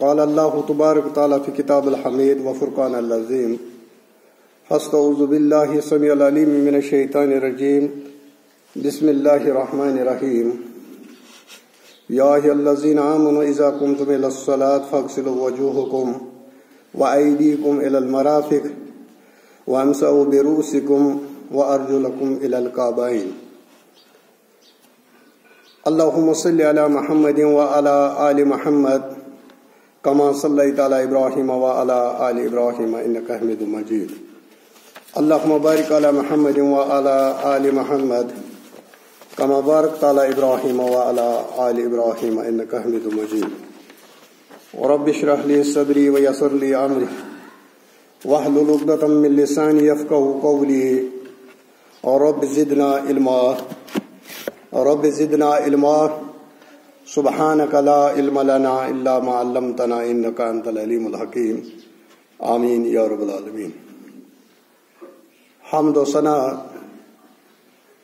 قال اللہ تبارک تعالی فی کتاب الحمید وفرقان العظیم فاستعوذ باللہ السمیع العلیم من الشیطان الرجیم بسم اللہ الرحمن الرحیم یا ایھا الذین آمنوا اذا قمتم الی الصلاۃ فاغسلوا وجوہکم وایدیکم الی المرافق وامسحوا برؤوسکم وارجلکم الی الکعبین۔ اللہم صلی علی محمد وعلی آل محمد کما صلیت علی ابراہیم وعلی آل ابراہیم انک حمید مجید۔ اللہم بارک علی محمد وعلی آل محمد کما بارکت علی ابراہیم وعلی آل ابراہیم انک حمید مجید۔ رب اشرح لی صدری ویسر لی امری واحلل عقدۃ من لسانی یفقہوا قولی رب زدنا علما سبحانک لا علم لنا الا ما علمتنا انک انت العلیم الحکیم آمین یا رب العالمین۔ حمد و ثنا،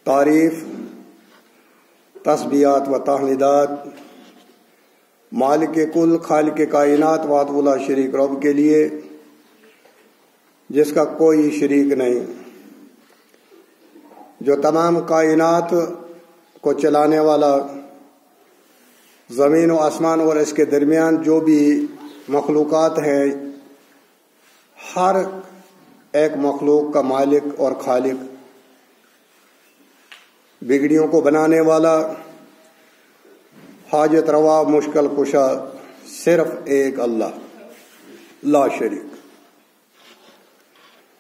تعریف، تسبیحات و تحمیدات مالک کل خالق کائنات وحدہ لا شریک رب کے لیے جس کا کوئی شریک نہیں، جو تمام کائنات کو چلانے والا، زمین و آسمان اور اس کے درمیان جو بھی مخلوقات ہیں ہر ایک مخلوق کا مالک اور خالق، بگڑیوں کو بنانے والا، حاجت روا، مشکل کشا، صرف ایک اللہ لا شریک۔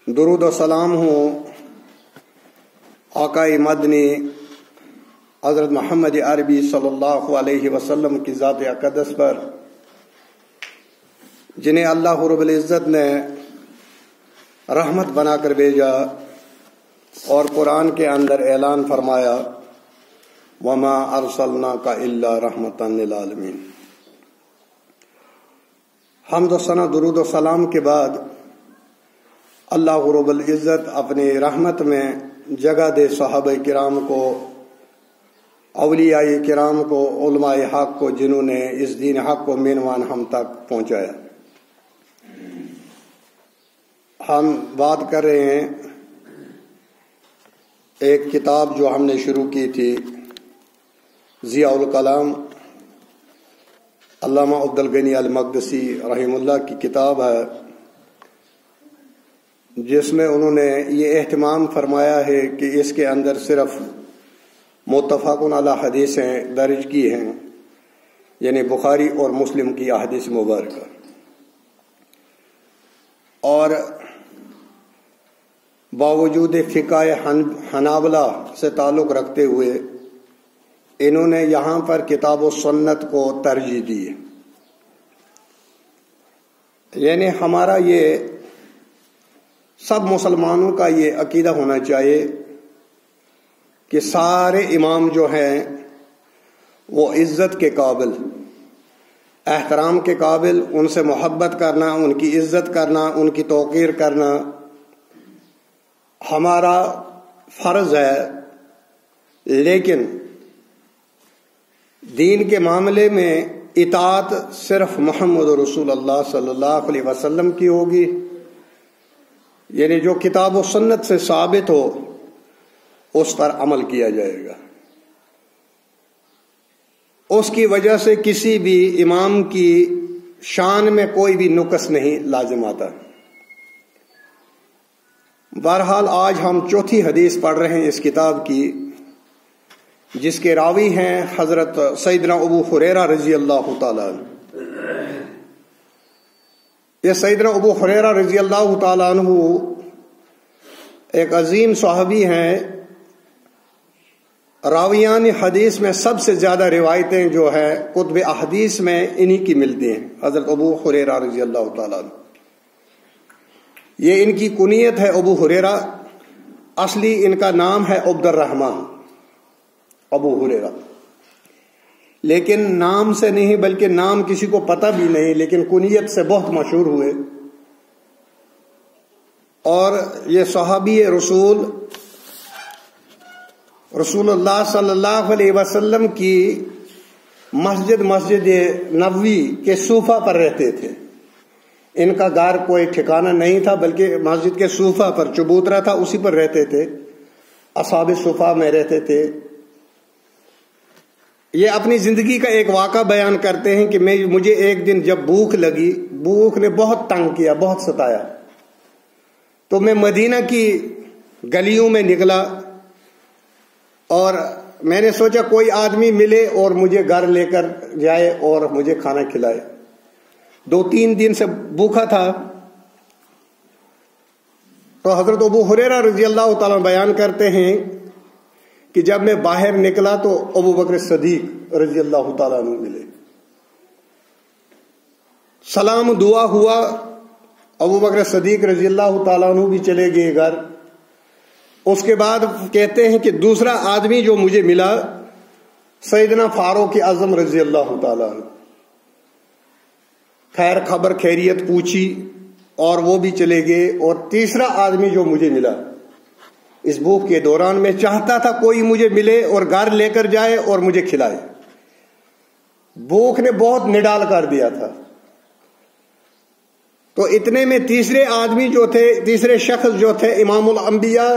درود و سلام ہوں آقائے مدنی حضرت محمد عربی صلی اللہ علیہ وسلم کی ذات اقدس پر، جنہیں اللہ رب العزت نے رحمت بنا کر بھیجا اور قرآن کے اندر اعلان فرمایا وما ارسلناک الا رحمتا للعالمین۔ حمد و ثنا، درود و سلام کے بعد اللہ رب العزت اپنی رحمت میں جگہ دے صحابہ کرام کو، اولیاء کرام کو، علماء حق کو، جنہوں نے اس دین حق کو مینوان ہم تک پہنچایا۔ ہم بات کر رہے ہیں ایک کتاب جو ہم نے شروع کی تھی، ضیاء الکلام، علامہ عبدالغنی المقدسی رحمہ اللہ کی کتاب ہے، جس میں انہوں نے یہ اہتمام فرمایا ہے کہ اس کے اندر صرف متفق علی حدیثیں درج کی ہیں، یعنی بخاری اور مسلم کی احادیث مبارکہ، اور باوجود فقہ حنابلہ سے تعلق رکھتے ہوئے انہوں نے یہاں پر کتاب و سنت کو ترجیح دی ہے۔ یعنی ہمارا یہ سب مسلمانوں کا یہ عقیدہ ہونا چاہیے کہ سارے امام جو ہیں وہ عزت کے قابل، احترام کے قابل، ان سے محبت کرنا، ان کی عزت کرنا، ان کی توقیر کرنا ہمارا فرض ہے، لیکن دین کے معاملے میں اطاعت صرف محمد رسول اللہ صلی اللہ علیہ وسلم کی ہوگی، یعنی جو کتاب و سنت سے ثابت ہو اس پر عمل کیا جائے گا۔ اس کی وجہ سے کسی بھی امام کی شان میں کوئی بھی نقص نہیں لازم آتا۔ بہرحال آج ہم چوتھی حدیث پڑھ رہے ہیں اس کتاب کی، جس کے راوی ہیں حضرت سیدنا ابو ہریرہ رضی اللہ تعالیٰ عنہ۔ یہ سیدنا ابو ہریرہ رضی اللہ تعالیٰ عنہ ایک عظیم صحابی ہیں، راویان حدیث میں سب سے زیادہ روایتیں جو ہے کتب احادیث میں انہی کی ملتی ہیں، حضرت ابو ہریرہ رضی اللہ تعالیٰ عنہ۔ یہ ان کی کنیت ہے ابو ہریرہ، اصلی ان کا نام ہے عبد الرحمن ابو ہریرہ، لیکن نام سے نہیں بلکہ نام کسی کو پتہ بھی نہیں، لیکن کنیت سے بہت مشہور ہوئے۔ اور یہ صحابی رسول اللہ صلی اللہ علیہ وسلم کی مسجد نبوی کے صوفہ پر رہتے تھے. ان کا گھر کوئی ٹھکانہ نہیں تھا بلکہ مسجد کے صوفہ پر چبوترا تھا اسی پر رہتے تھے. اصحاب صوفہ میں رہتے تھے. یہ اپنی زندگی کا ایک واقعہ بیان کرتے ہیں کہ مجھے ایک دن جب بھوک لگی، بھوک نے بہت تنگ کیا، بہت ستایا، تو میں مدینہ کی گلیوں میں نکلا اور میں نے سوچا کوئی آدمی ملے اور مجھے گھر لے کر جائے اور مجھے کھانا کھلائے. 2-3 دن سے بھوکا تھا. تو حضرت ابو ہریرہ رضی اللہ تعالیٰ بیان کرتے ہیں کہ جب میں باہر نکلا تو ابو بکر صدیق رضی اللہ تعالیٰ عنہ ملے. سلام دعا ہوا. ابو بکر صدیق رضی اللہ تعالیٰ عنہ بھی چلے گئے گھر. اس کے بعد کہتے ہیں کہ دوسرا آدمی جو مجھے ملا سیدنا فاروق اعظم رضی اللہ تعالیٰ عنہ. خیر خبر خیریت پوچھی اور وہ بھی چلے گئے. اور تیسرا آدمی جو مجھے ملا اس بھوک کے دوران، میں چاہتا تھا کوئی مجھے ملے اور گھر لے کر جائے اور مجھے کھلائے. بھوک نے بہت نڈال کر دیا تھا. تو اتنے میں تیسرے آدمی جو تھے، تیسرے شخص جو تھے، امام الانبیاء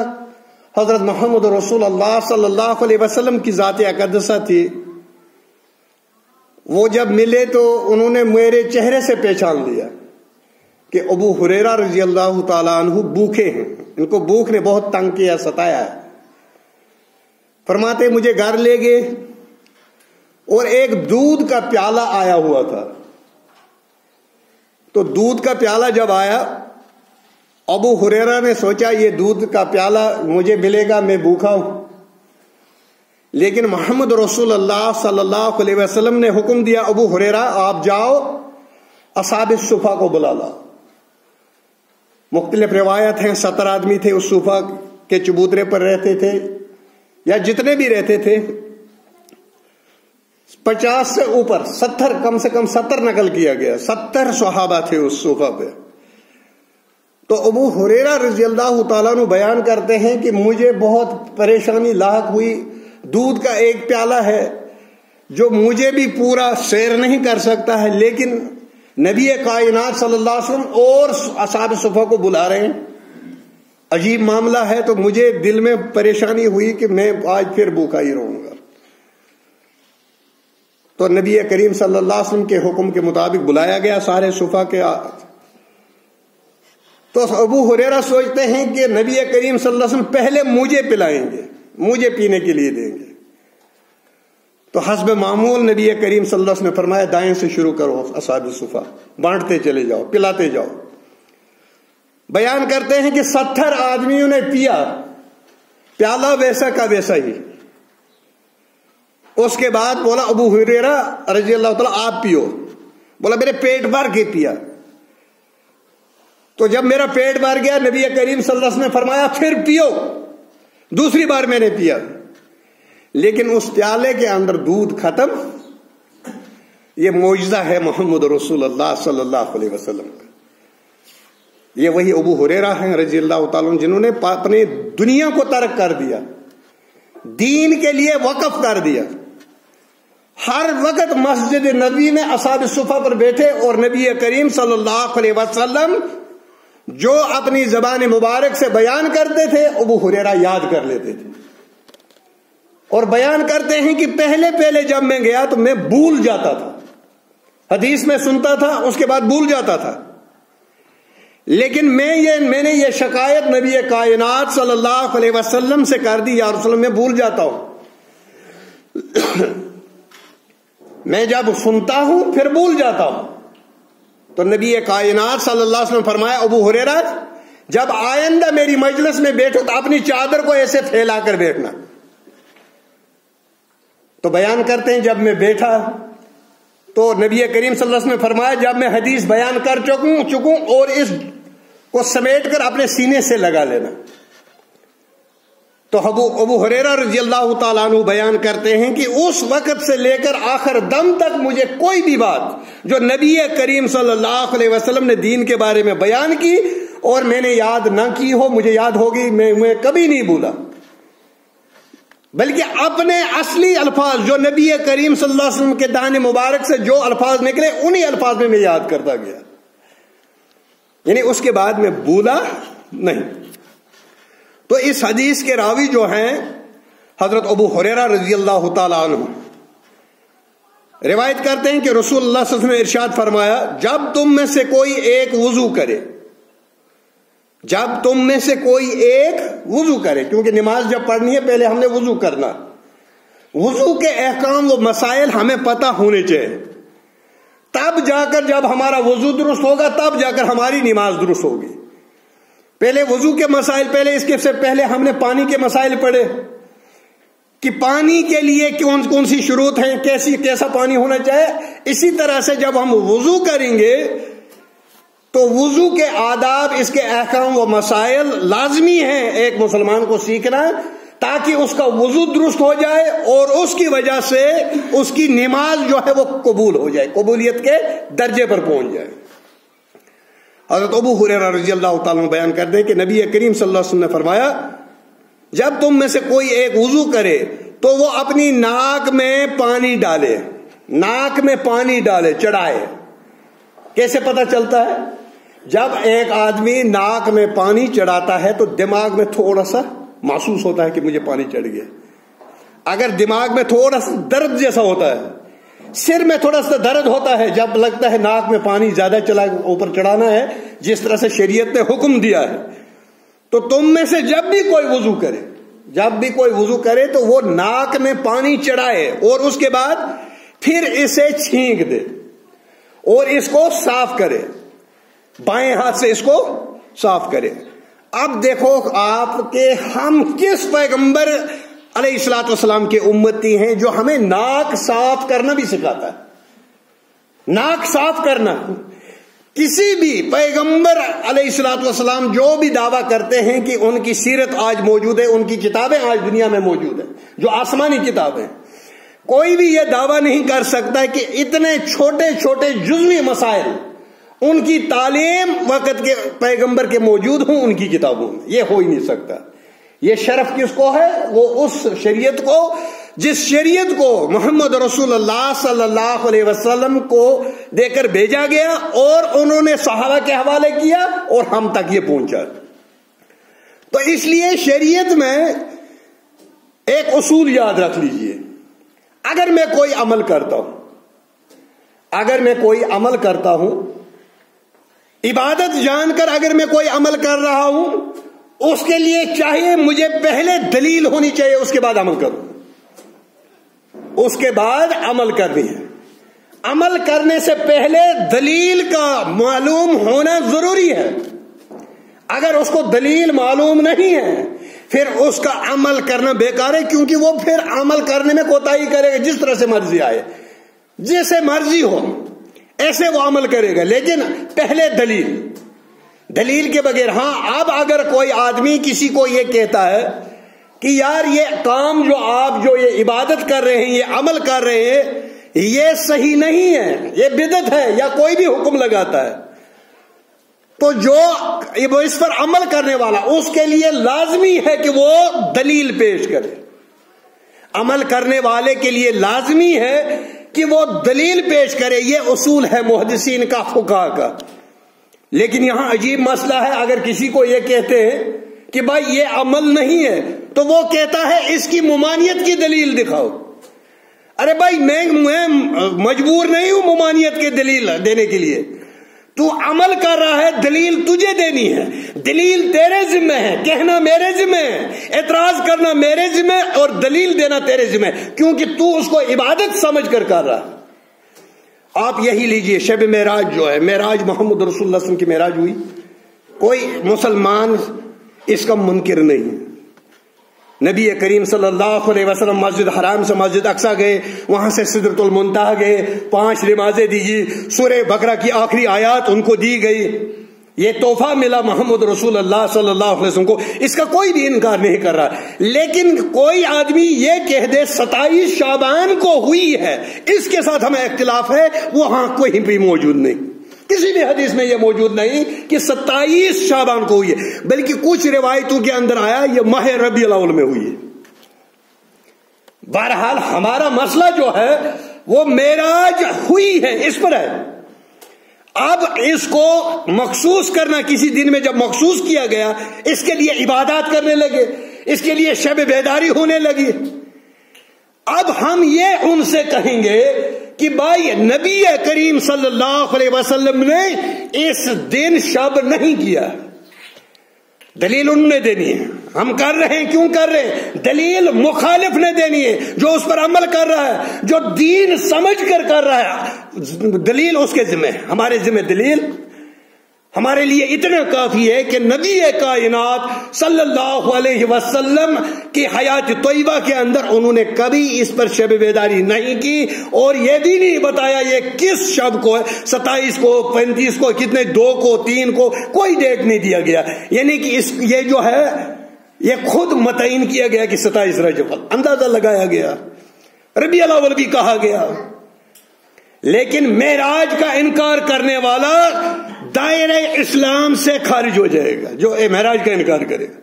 حضرت محمد رسول اللہ صلی اللہ علیہ وسلم کی ذات اقدسہ تھی. وہ جب ملے تو انہوں نے میرے چہرے سے پہچان لیا کہ ابو ہریرہ رضی اللہ تعالیٰ عنہ بھوکے ہیں، ان کو بھوک نے بہت تنگ کیا، ستایا ہے. فرماتے مجھے گھر لے گئے اور ایک دودھ کا پیالہ آیا ہوا تھا. تو دودھ کا پیالہ جب آیا، ابو ہریرہ نے سوچا یہ دودھ کا پیالہ مجھے ملے گا، میں بھوکا ہوں. لیکن محمد رسول اللہ صلی اللہ علیہ وسلم نے حکم دیا ابو ہریرہ آپ جاؤ اصحاب الصفہ کو بلا لاؤ. مختلف روایت ہیں 70 آدمی تھے اس صوفہ کے چبوترے پر رہتے تھے، یا جتنے بھی رہتے تھے 50 سے اوپر، 70 کم سے کم 70 نقل کیا گیا، 70 صحابہ تھے اس صوفہ پہ. تو ابو ہریرہ رضی اللہ تعالیٰ عنہ بیان کرتے ہیں کہ مجھے بہت پریشانی لاحق ہوئی. دودھ کا ایک پیالہ ہے جو مجھے بھی پورا سیر نہیں کر سکتا ہے، لیکن نبی کائنات صلی اللہ علیہ وسلم اور اصحاب صفہ کو بلا رہے ہیں. عجیب معاملہ ہے. تو مجھے دل میں پریشانی ہوئی کہ میں آج پھر بھوکا ہی رہوں گا. تو نبی کریم صلی اللہ علیہ وسلم کے حکم کے مطابق بلایا گیا سارے صفہ کے. تو ابو ہریرہ سوچتے ہیں کہ نبی کریم صلی اللہ علیہ وسلم پہلے مجھے پلائیں گے، مجھے پینے کے لیے دیں گے. تو حسب معمول نبی کریم صلی اللہ علیہ وسلم نے فرمایا دائیں سے شروع کرو، اصحاب صفہ بانٹتے چلے جاؤ، پلاتے جاؤ. بیان کرتے ہیں کہ 70 آدمیوں نے پیا، پیالہ ویسا کا ویسا ہی. اس کے بعد بولا ابو ہریرہ رضی اللہ تعالیٰ آپ پیو. بولا میرے پیٹ بھر کے پیا. تو جب میرا پیٹ بھر گیا نبی کریم صلی اللہ علیہ وسلم نے فرمایا پھر پیو. دوسری بار میں نے پیا، لیکن اس پیالے کے اندر دودھ ختم. یہ معجزہ ہے محمد رسول اللہ صلی اللہ علیہ وسلم کا. یہ وہی ابو ہریرہ ہیں رضی اللہ تعالیٰ جنہوں نے اپنے دنیا کو ترک کر دیا، دین کے لیے وقف کر دیا. ہر وقت مسجد نبی میں اصحاب صفہ پر بیٹھے اور نبی کریم صلی اللہ علیہ وسلم جو اپنی زبان مبارک سے بیان کرتے تھے ابو ہریرہ یاد کر لیتے تھے. اور بیان کرتے ہیں کہ پہلے جب میں گیا تو میں بھول جاتا تھا، حدیث میں سنتا تھا اس کے بعد بھول جاتا تھا. لیکن میں نے یہ شکایت نبی کائنات صلی اللہ علیہ وسلم سے کر دی، یا رسول اللہ میں بھول جاتا ہوں. میں جب سنتا ہوں پھر بھول جاتا ہوں. تو نبی کائنات صلی اللہ علیہ وسلم فرمایا ابو ہریرہ جب آئندہ میری مجلس میں بیٹھو تو اپنی چادر کو ایسے پھیلا کر بیٹھنا. تو بیان کرتے ہیں جب میں بیٹھا تو نبی کریم صلی اللہ علیہ وسلم نے فرمایا جب میں حدیث بیان کر چکوں اور اس کو سمیٹ کر اپنے سینے سے لگا لینا. تو ابو ہریرہ رضی اللہ تعالیٰ عنہ بیان کرتے ہیں کہ اس وقت سے لے کر آخر دم تک مجھے کوئی بھی بات جو نبی کریم صلی اللہ علیہ وسلم نے دین کے بارے میں بیان کی اور میں نے یاد نہ کی ہو، مجھے یاد ہوگی، میں کبھی نہیں بھولا. بلکہ اپنے اصلی الفاظ جو نبی کریم صلی اللہ علیہ وسلم کے دہن مبارک سے جو الفاظ نکلے انہی الفاظ میں یاد کرتا گیا، یعنی اس کے بعد میں بولا نہیں۔ تو اس حدیث کے راوی جو ہیں حضرت ابو ہریرہ رضی اللہ تعالیٰ عنہ روایت کرتے ہیں کہ رسول اللہ صلی اللہ علیہ وسلم نے ارشاد فرمایا، جب تم میں سے کوئی ایک وضو کرے، جب تم میں سے کوئی ایک وضو کرے، کیونکہ نماز جب پڑھنی ہے پہلے ہم نے وضو کرنا، وضو کے احکام و مسائل ہمیں پتہ ہونے چاہیے، تب جا کر جب ہمارا وضو درست ہوگا تب جا کر ہماری نماز درست ہوگی۔ پہلے وضو کے مسائل، پہلے اس کے سے پہلے ہم نے پانی کے مسائل پڑھے کہ پانی کے لیے کون کون سی شروط ہیں، کیسا پانی ہونا چاہیے۔ اسی طرح سے جب ہم وضو کریں گے تو وضو کے آداب، اس کے احکام و مسائل لازمی ہیں ایک مسلمان کو سیکھنا، تاکہ اس کا وضو درست ہو جائے اور اس کی وجہ سے اس کی نماز جو ہے وہ قبول ہو جائے، قبولیت کے درجے پر پہنچ جائے۔ حضرت ابو ہریرہ رضی اللہ تعالیٰ بیان کرتے ہیں کہ نبی کریم صلی اللہ علیہ وسلم نے فرمایا، جب تم میں سے کوئی ایک وضو کرے تو وہ اپنی ناک میں پانی ڈالے، ناک میں پانی ڈالے، چڑھائے۔ کیسے پتہ چلتا ہے؟ جب ایک آدمی ناک میں پانی چڑھاتا ہے تو دماغ میں تھوڑا سا محسوس ہوتا ہے کہ مجھے پانی چڑھ گیا۔ اگر دماغ میں تھوڑا سا درد جیسا ہوتا ہے، سر میں تھوڑا سا درد ہوتا ہے جب لگتا ہے ناک میں پانی زیادہ اوپر چڑھانا ہے جس طرح سے شریعت نے حکم دیا ہے، تو تم میں سے جب بھی کوئی وضو کرے، جب بھی کوئی وضو کرے تو وہ ناک میں پانی چڑھائے اور اس کے بعد پھر اسے چھینک دے اور اس کو صاف کرے، بائیں ہاتھ سے اس کو صاف کرے۔ اب دیکھو آپ کہ ہم کس پیغمبر علیہ الصلوۃ والسلام کے امتی ہیں جو ہمیں ناک صاف کرنا بھی سکھاتا ہے۔ ناک صاف کرنا کسی بھی پیغمبر علیہ الصلوۃ والسلام جو بھی دعویٰ کرتے ہیں کہ ان کی سیرت آج موجود ہے، ان کی کتابیں آج دنیا میں موجود ہیں جو آسمانی کتابیں، کوئی بھی یہ دعویٰ نہیں کر سکتا کہ اتنے چھوٹے چھوٹے جزوی مسائل ان کی تعلیم وقت کے پیغمبر کے موجود ہوں ان کی کتابوں میں، یہ ہو ہی نہیں سکتا۔ یہ شرف کس کو ہے؟ وہ اس شریعت کو جس شریعت کو محمد رسول اللہ صلی اللہ علیہ وسلم کو دے کر بھیجا گیا اور انہوں نے صحابہ کے حوالے کیا اور ہم تک یہ پہنچا۔ تو اس لیے شریعت میں ایک اصول یاد رکھ لیجئے، اگر میں کوئی عمل کرتا ہوں، عبادت جان کر اگر میں کوئی عمل کر رہا ہوں، اس کے لیے چاہیے مجھے پہلے دلیل ہونی چاہیے، اس کے بعد عمل کروں، اس کے بعد عمل کرنی ہے۔ عمل کرنے سے پہلے دلیل کا معلوم ہونا ضروری ہے۔ اگر اس کو دلیل معلوم نہیں ہے پھر اس کا عمل کرنا بیکار ہے، کیونکہ وہ پھر عمل کرنے میں کوتاہی کرے گا، جس طرح سے مرضی آئے، جیسے مرضی ہو ایسے وہ عمل کرے گا، لیکن پہلے دلیل کے بغیر۔ ہاں، اب اگر کوئی آدمی کسی کو یہ کہتا ہے کہ یار یہ کام جو آپ جو یہ عبادت کر رہے ہیں، یہ عمل کر رہے ہیں، یہ صحیح نہیں ہے، یہ بدعت ہے، یا کوئی بھی حکم لگاتا ہے، تو جو اس پر عمل کرنے والا اس کے لیے لازمی ہے کہ وہ دلیل پیش کرے۔ عمل کرنے والے کے لیے لازمی ہے کہ وہ دلیل پیش کرے، یہ اصول ہے محدثین کا، فقہاء کا۔ لیکن یہاں عجیب مسئلہ ہے، اگر کسی کو یہ کہتے ہیں کہ بھائی یہ عمل نہیں ہے تو وہ کہتا ہے اس کی ممانعت کی دلیل دکھاؤ۔ ارے بھائی میں مجبور نہیں ہوں ممانعت کی دلیل دینے کے لیے، تو عمل کر رہا ہے، دلیل تجھے دینی ہے، دلیل تیرے ذمہ ہے، کہنا میرے ذمہ ہے، اعتراض کرنا میرے ذمہ اور دلیل دینا تیرے ذمہ، کیونکہ تو اس کو عبادت سمجھ کر رہا ہے۔ آپ یہی لیجئے، شب معراج جو ہے، معراج محمد رسول اللہ صلی اللہ علیہ وسلم کی معراج ہوئی، کوئی مسلمان اس کا منکر نہیں ہے۔ نبی کریم صلی اللہ علیہ وسلم مسجد حرام سے مسجد اقصیٰ گئے، وہاں سے سدرۃ المنتہا گئے، 5 نمازیں دی، سورہ بقرہ کی آخری آیات ان کو دی گئی، یہ تحفہ ملا محمد رسول اللہ صلی اللہ علیہ وسلم کو، اس کا کوئی بھی انکار نہیں کر رہا۔ لیکن کوئی آدمی یہ کہہ دے 27 شعبان کو ہوئی ہے، اس کے ساتھ ہمیں اختلاف ہے، وہاں کوئی بھی موجود نہیں، کسی بھی حدیث میں یہ موجود نہیں کہ 27 شعبان کو ہوئی ہے، بلکہ کچھ روایتوں کے اندر آیا یہ ماہ ربیع الاول میں ہوئی ہے۔ بہرحال ہمارا مسئلہ جو ہے وہ معراج ہوئی ہے اس پر ہے. اب اس کو مخصوص کرنا کسی دن میں جب مخصوص کیا گیا، اس کے لیے عبادات کرنے لگے، اس کے لیے شب بیداری ہونے لگی. اب ہم یہ ان سے کہیں گے کہ بھائی نبی کریم صلی اللہ علیہ وسلم نے اس دن شب نہیں کیا، دلیل انہوں نے دینی ہے. ہم کر رہے ہیں، کیوں کر رہے ہیں؟ دلیل مخالف نے دینی ہے. جو اس پر عمل کر رہا ہے، جو دین سمجھ کر رہا ہے، دلیل اس کے ذمہ. ہمارے ذمہ دلیل ہمارے لیے اتنا کافی ہے کہ نبی کائنات صلی اللہ علیہ وسلم کی حیات طیبہ کے اندر انہوں نے کبھی اس پر شب بیداری نہیں کی، اور یہ بھی نہیں بتایا یہ کس شب کو ہے، 27 کو، 35 کو، کتنے، 2 کو، 3 کو، کوئی ڈیٹ نہیں دیا گیا. یعنی کہ یہ جو ہے یہ خود متعین کیا گیا کہ 27 رجب، اندازہ لگایا گیا، ربیع الاول بھی کہا گیا. لیکن معراج کا انکار کرنے والا دائرہ اسلام سے خارج ہو جائے گا جو معراج کا انکار کرے گا.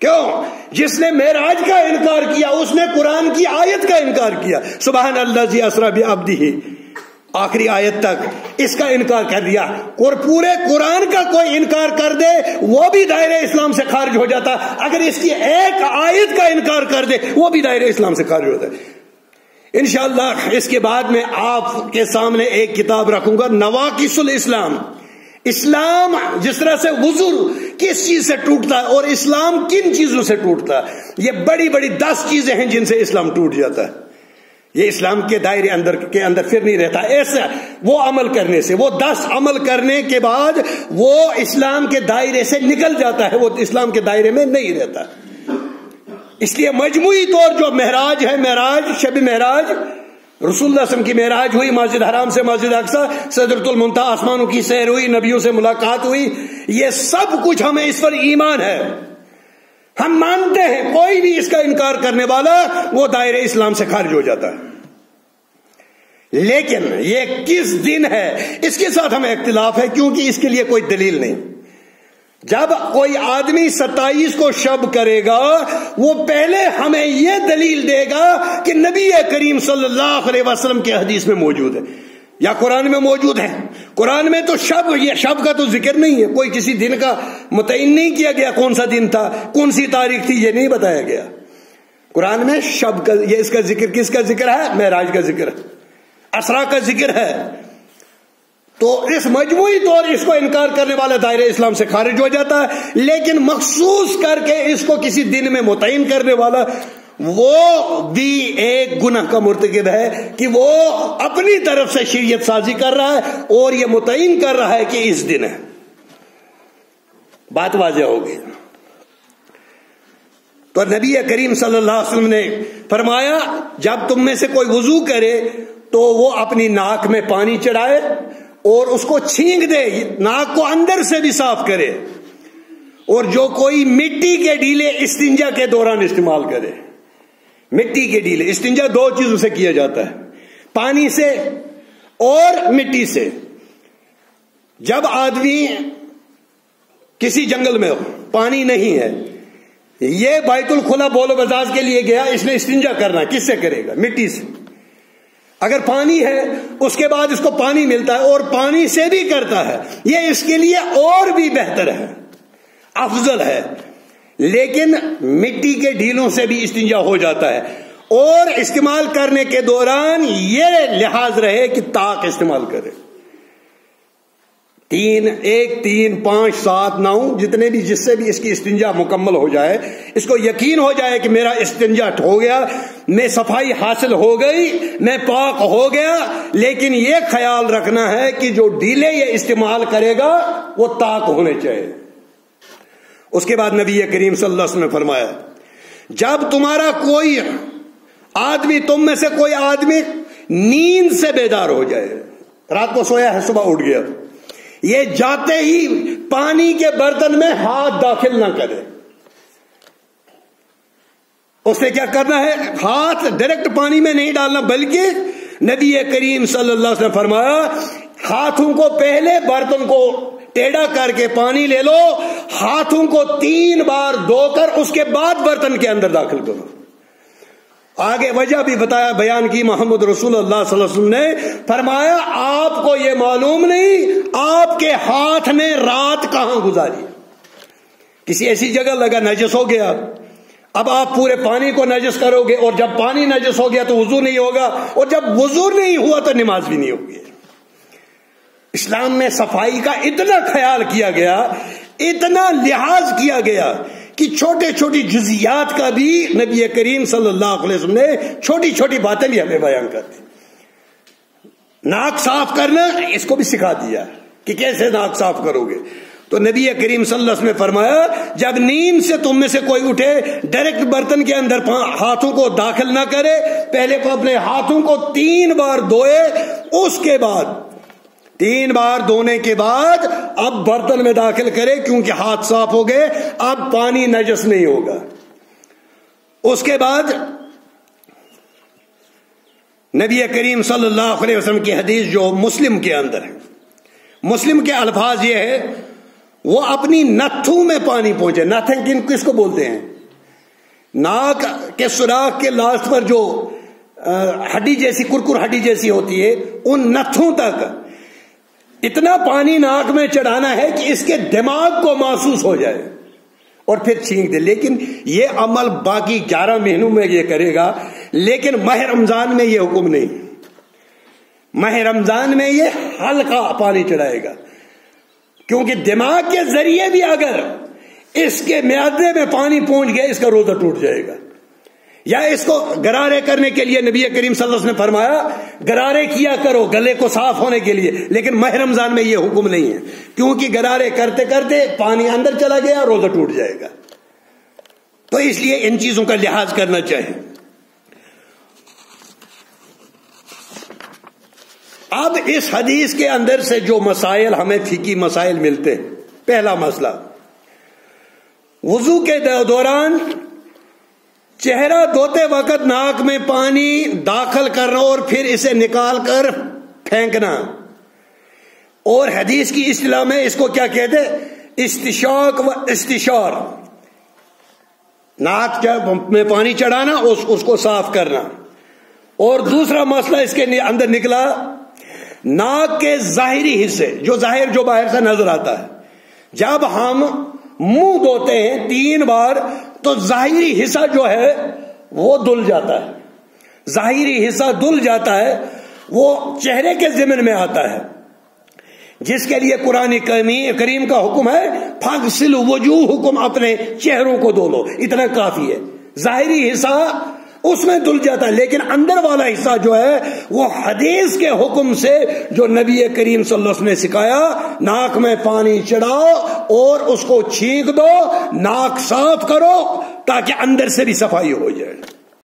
کیوں؟ جس نے معراج کا انکار کیا اس نے قرآن کی آیت کا انکار کیا، سبحان الذی اسری بعبدہ، آخری آیت تک اس کا انکار کر دیا. اور پورے قرآن کا کوئی انکار کر دے وہ بھی دائرہ اسلام سے خارج ہو جاتا. اگر اس کی ایک آیت کا انکار کر دے وہ بھی دائرہ اسلام سے خارج ہوتا ہے. انشاءاللہ اس کے بعد میں آپ کے سامنے ایک کتاب رکھوں گا، نواقص الاسلام. اسلام جس طرح سے وضو کس چیز سے ٹوٹتا ہے اور اسلام کن چیزوں سے ٹوٹتا ہے، یہ بڑی بڑی 10 چیزیں ہیں جن سے اسلام ٹوٹ جاتا ہے. یہ اسلام کے دائرے کے اندر پھر نہیں رہتا. ایسا وہ عمل کرنے سے، وہ 10 عمل کرنے کے بعد وہ اسلام کے دائرے سے نکل جاتا ہے، وہ اسلام کے دائرے میں نہیں رہتا. اس لیے مجموعی طور جو معراج ہے، معراج، شب معراج، رسول اللہ صلی اللہ علیہ وسلم کی معراج ہوئی، مسجد حرام سے مسجد اقصی، سدرۃ المنتہی، آسمانوں کی سیر ہوئی، نبیوں سے ملاقات ہوئی، یہ سب کچھ ہمیں اس پر ایمان ہے، ہم مانتے ہیں. کوئی بھی اس کا انکار کرنے والا وہ دائرہ اسلام سے خارج ہو جاتا ہے. لیکن یہ کس دن ہے اس کے ساتھ ہمیں اختلاف ہے، کیونکہ اس کے لیے کوئی دلیل نہیں. جب کوئی آدمی 27 کو شب کرے گا وہ پہلے ہمیں یہ دلیل دے گا کہ نبی کریم صلی اللہ علیہ وسلم کے حدیث میں موجود ہے یا قرآن میں موجود ہے. قرآن میں تو یہ شب کا تو ذکر نہیں ہے، کوئی کسی دن کا متعین نہیں کیا گیا، کون سا دن تھا، کون سی تاریخ تھی، یہ نہیں بتایا گیا. قرآن میں شب کا، یہ اس کا ذکر کس کا ذکر ہے؟ معراج کا ذکر ہے، اسرا کا ذکر ہے. تو اس مجموعی طور اس کو انکار کرنے والا دائرہ اسلام سے خارج ہو جاتا ہے. لیکن مخصوص کر کے اس کو کسی دن میں متعین کرنے والا وہ بھی ایک گناہ کا مرتکب ہے کہ وہ اپنی طرف سے شریعت سازی کر رہا ہے اور یہ متعین کر رہا ہے کہ اس دن ہے. بات واضح ہوگی. تو نبی کریم صلی اللہ علیہ وسلم نے فرمایا جب تم میں سے کوئی وضو کرے تو وہ اپنی ناک میں پانی چڑھائے اور اس کو چھینک دے، ناک کو اندر سے بھی صاف کرے، اور جو کوئی مٹی کے ڈیلے استنجا کے دوران استعمال کرے. مٹی کے ڈیلے استنجا 2 چیزوں سے کیا جاتا ہے، پانی سے اور مٹی سے. جب آدمی کسی جنگل میں ہو، پانی نہیں ہے، یہ بیت الخلا بول و بزاز کے لیے گیا، اس نے استنجا کرنا، کس سے کرے گا؟ مٹی سے. اگر پانی ہے اس کے بعد اس کو پانی ملتا ہے اور پانی سے بھی کرتا ہے، یہ اس کے لیے اور بھی بہتر ہے، افضل ہے. لیکن مٹی کے ڈھیلوں سے بھی استنجا ہو جاتا ہے، اور استعمال کرنے کے دوران یہ لحاظ رہے کہ طاق استعمال کرے. 3 1 3 5 7 9 جتنے بھی، جس سے بھی اس کی استنجا مکمل ہو جائے، اس کو یقین ہو جائے کہ میرا استنجا ہو گیا، میں صفائی حاصل ہو گئی، میں پاک ہو گیا. لیکن یہ خیال رکھنا ہے کہ جو ڈیلے یہ استعمال کرے گا وہ طاق ہونے چاہیے. اس کے بعد نبی کریم صلی اللہ علیہ وسلم نے فرمایا جب تمہارا کوئی آدمی، تم میں سے کوئی آدمی نیند سے بیدار ہو جائے، رات کو سویا ہے، صبح اٹھ گیا، یہ جاتے ہی پانی کے برتن میں ہاتھ داخل نہ کرے. اس نے کیا کرنا ہے؟ ہاتھ ڈائریکٹ پانی میں نہیں ڈالنا، بلکہ نبی کریم صلی اللہ علیہ وسلم فرمایا ہاتھوں کو پہلے برتن کو ٹیڑھا کر کے پانی لے لو، ہاتھوں کو 3 بار دھو کر اس کے بعد برتن کے اندر داخل کرو. آگے وجہ بھی بتایا، بیان کی محمد رسول اللہ صلی اللہ علیہ وسلم نے، فرمایا آپ کو یہ معلوم نہیں آپ کے ہاتھ نے رات کہاں گزاری، کسی ایسی جگہ لگا نجس ہو گیا، اب آپ پورے پانی کو نجس کرو گے، اور جب پانی نجس ہو گیا تو وضو نہیں ہوگا، اور جب وضو نہیں ہوا تو نماز بھی نہیں ہوگی۔ اسلام میں صفائی کا اتنا خیال کیا گیا، اتنا لحاظ کیا گیا کہ چھوٹے چھوٹی جزیات کا بھی نبی کریم صلی اللہ علیہ وسلم نے چھوٹی چھوٹی باتیں بھی ہمیں بیان کر دی۔ ناک صاف کرنا اس کو بھی سکھا دیا کہ کیسے ناک صاف کرو گے، تو نبی کریم صلی اللہ علیہ وسلم نے فرمایا جب نیند سے تم میں سے کوئی اٹھے ڈائریکٹ برتن کے اندر ہاتھوں کو داخل نہ کرے، پہلے تو اپنے ہاتھوں کو 3 بار دھوئے، اس کے بعد 3 بار دھونے کے بعد اب برتن میں داخل کرے، کیونکہ ہاتھ صاف ہو گئے، اب پانی نجس نہیں ہوگا۔ اس کے بعد نبی کریم صلی اللہ علیہ وسلم کی حدیث جو مسلم کے اندر ہے، مسلم کے الفاظ یہ ہے وہ اپنی نتھوں میں پانی پہنچے۔ نتھیں کس کو بولتے ہیں؟ ناک کے سوراخ کے لاسٹ پر جو ہڈی جیسی کرکر ہڈی جیسی ہوتی ہے، ان نتھوں تک اتنا پانی ناک میں چڑھانا ہے کہ اس کے دماغ کو محسوس ہو جائے اور پھر چھینک دے۔ لیکن یہ عمل باقی 11 مہینوں میں یہ کرے گا، لیکن ماہ رمضان میں یہ حکم نہیں، ماہ رمضان میں یہ ہلکا پانی چڑھائے گا، کیونکہ دماغ کے ذریعے بھی اگر اس کے معدے میں پانی پہنچ گیا اس کا روزہ ٹوٹ جائے گا۔ یا اس کو گرارے کرنے کے لیے نبی کریم صلی اللہ علیہ وسلم نے فرمایا گرارے کیا کرو گلے کو صاف ہونے کے لیے، لیکن ماہ رمضان میں یہ حکم نہیں ہے، کیونکہ گرارے کرتے کرتے پانی اندر چلا گیا روزہ ٹوٹ جائے گا، تو اس لیے ان چیزوں کا لحاظ کرنا چاہیے۔ اب اس حدیث کے اندر سے جو مسائل ہمیں فقہی مسائل ملتے ہیں، پہلا مسئلہ وضو کے دوران چہرہ دھوتے وقت ناک میں پانی داخل کرنا اور پھر اسے نکال کر پھینکنا، اور حدیث کی اصطلاح میں اس کو کیا کہتے ہیں؟ استشاق و استشار، ناک میں پانی چڑھانا اس کو صاف کرنا۔ اور دوسرا مسئلہ اس کے اندر نکلا ناک کے ظاہری حصے جو باہر سے نظر آتا ہے، جب ہم منہ دھوتے ہیں 3 بار تو ظاہری حصہ جو ہے وہ دھل جاتا ہے، ظاہری حصہ دھل جاتا ہے، وہ چہرے کے ضمن میں آتا ہے، جس کے لیے قرآن کریم کا حکم ہے فاغسلوا وجوہکم، اپنے چہروں کو دھو لو، اتنا کافی ہے۔ ظاہری حصہ اس میں دھل جاتا ہے، لیکن اندر والا حصہ جو ہے وہ حدیث کے حکم سے جو نبی کریم صلی اللہ علیہ وسلم نے سکھایا، ناک میں پانی چڑھاؤ اور اس کو چھینک دو، ناک صاف کرو تاکہ اندر سے بھی صفائی ہو جائے۔